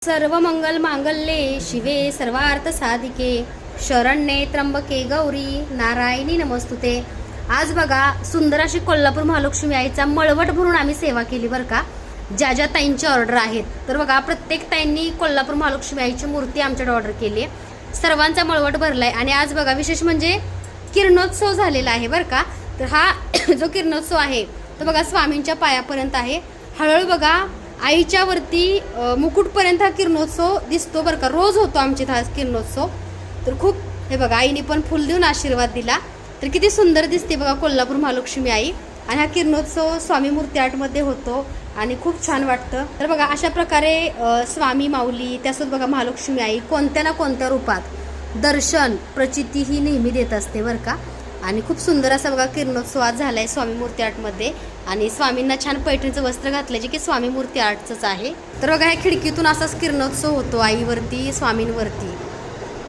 सर्व मंगल मांगल्ये शिवे सर्वार्थ साधिके शरण्ये त्र्यंबके गौरी नारायणी नमस्तुते। आज बघा सुंदर अशी कोल्हापूर महालक्ष्मी आईचा मळवट भरून आम्ही सेवा केली बरं का। ज्या ज्या ताईंची ऑर्डर आहेत तर बघा प्रत्येक ताईंनी कोल्हापूर महालक्ष्मी आईची मूर्ती आमच्याकडे ऑर्डर केली आहे। सर्वांचा मळवट भरलाय आणि आज बघा विशेष म्हणजे किरणोत्सव झालेला आहे बरं का। तर हा जो किरणोत्सव आहे तो बघा स्वामींच्या पायापर्यंत आहे। हळूहळू बघा आईच्या वरती मुकुटपर्यंत हा किरणोत्सव दिसतो बरं का। रोज होतो आमच्या इथं हा किरणोत्सव। तर खूप हे बघा आईने पण फुल देऊन आशीर्वाद दिला। तर किती सुंदर दिसते बघा कोल्हापूर महालक्ष्मी आई। आणि हा किरणोत्सव स्वामी मूर्ती आर्टमध्ये होतो आणि खूप छान वाटतं। तर बघा अशा प्रकारे स्वामी माऊली त्यासोबत बघा महालक्ष्मी आई कोणत्या ना कोणत्या रूपात दर्शन प्रचिती ही नेहमी देत असते बरं का। आणि खूप सुंदर असा बघा किरणोत्सव आज झालाय स्वामी मूर्ती आर्टमध्ये। आणि स्वामींना छान पैठणीचं वस्त्र घातलं जे की स्वामी मूर्ती आर्टचंच आहे। तर बघा ह्या खिडकीतून असाच किरणोत्सव होतो आईवरती स्वामींवरती।